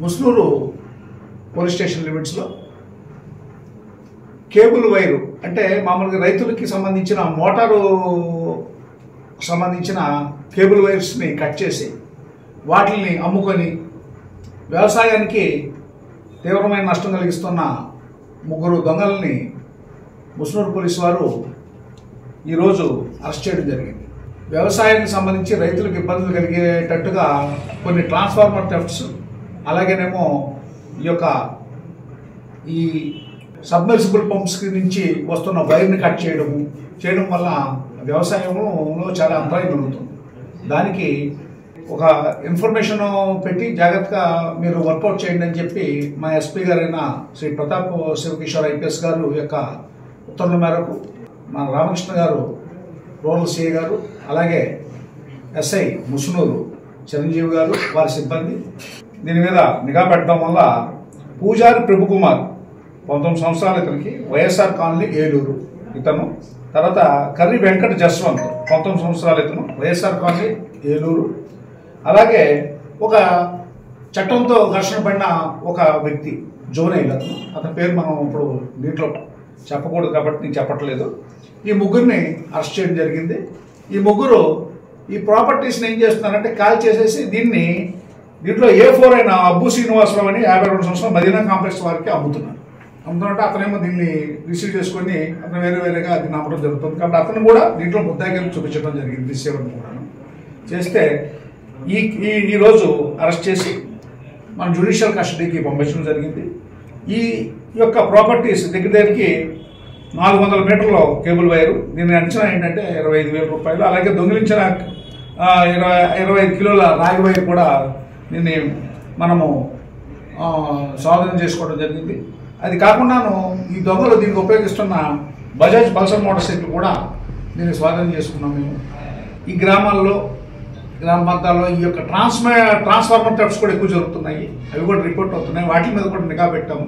Musunuru police station లిమిట్స్లో cable wire అంటే మామూలుగా రైతులకి సంబంధించిన మోటారు సంబంధించిన కేబుల్ వైర్స్ని కట్ చేసి వాటిని అమ్ముకొని వ్యవసాయానికి తీవ్రమైన నష్టం కలిగిస్తున్న ముగ్గురు దొంగల్ని ముస్నూరు పోలీసు వారు ఈరోజు అరెస్ట్ చేయడం జరిగింది. వ్యవసాయానికి సంబంధించి రైతులకు ఇబ్బందులు కలిగేటట్టుగా కొన్ని ట్రాన్స్ఫార్మర్ థెఫ్ట్స్ అలాగేనేమో ఈ సబ్మెర్సిబుల్ పంప్స్ నుంచి వస్తున్న వైర్ని కట్ చేయడం వల్ల వ్యవసాయంలో చాలా అంతరాయం కలుగుతుంది. దానికి ఒక ఇన్ఫర్మేషన్ పెట్టి జాగ్రత్తగా మీరు వర్కౌట్ చేయండి అని చెప్పి మా ఎస్పీ గారైన శ్రీ ప్రతాప్ శివకిషోర్ ఐపీఎస్ గారు యొక్క ఉత్తర్వుల మేరకు మా రామకృష్ణ గారు రూరల్ సిఐ గారు అలాగే ఎస్ఐ ముస్నూరు చిరంజీవి గారు వారి సిబ్బంది దీని మీద నిఘా పెట్టడం వల్ల పూజారి ప్రభుకుమార్ 19 సంవత్సరాల ఇతనికి వైఎస్ఆర్ కాలనీ ఏలూరు ఇతను, తర్వాత కర్రి వెంకట జస్వంత్ 19 సంవత్సరాలు ఇతను వైఎస్ఆర్ కాలనీ ఏలూరు, అలాగే ఒక చట్టంతో ఘర్షణ పడిన ఒక వ్యక్తి జోనైల్ అతని పేరు మనం ఇప్పుడు దీంట్లో చెప్పకూడదు కాబట్టి నేను చెప్పట్లేదు. ఈ ముగ్గురిని అరెస్ట్ చేయడం జరిగింది. ఈ ముగ్గురు ఈ ప్రాపర్టీస్ని ఏం చేస్తున్నారంటే కాల్ చేసేసి దీంట్లో A4 అయిన అబ్బు శ్రీనివాసరావు అని 52 సంవత్సరాలు మదీనా కాంప్లెక్స్ వారికి అమ్ముతున్నట్టు అతనేమో దీన్ని రిసీవ్ చేసుకొని అతను వేరేగా దీన్ని అమ్మడం జరుగుతుంది. కాబట్టి అతను కూడా దీంట్లో ముద్దాయిగా చూపించడం జరిగింది. రిసీవర్ని కూడా చేస్తే ఈరోజు అరెస్ట్ చేసి మన జ్యుడిషియల్ కస్టడీకి పంపించడం జరిగింది. ఈ యొక్క ప్రాపర్టీస్ దగ్గరికి 400 మీటర్ల కేబుల్ వైరు, దీని అంచనా ఏంటంటే 25,000 రూపాయలు. అలాగే దొంగిలించిన 25 కిలోల రాగి వైర్ కూడా దీన్ని మనము స్వాధీనం చేసుకోవడం జరిగింది. అది కాకుండాను ఈ దొంగలు దీనికి ఉపయోగిస్తున్న బజాజ్ పల్సర్ మోటార్ సైకిల్ కూడా దీన్ని స్వాధీనం చేసుకున్నాం మేము. ఈ గ్రామ ప్రాంతాల్లో ఈ యొక్క ట్రాన్స్ఫార్మర్ థెఫ్ట్స్ కూడా ఎక్కువ జరుగుతున్నాయి. అవి కూడా రిపోర్ట్ అవుతున్నాయి. వాటి మీద కూడా నిఘా పెట్టాము.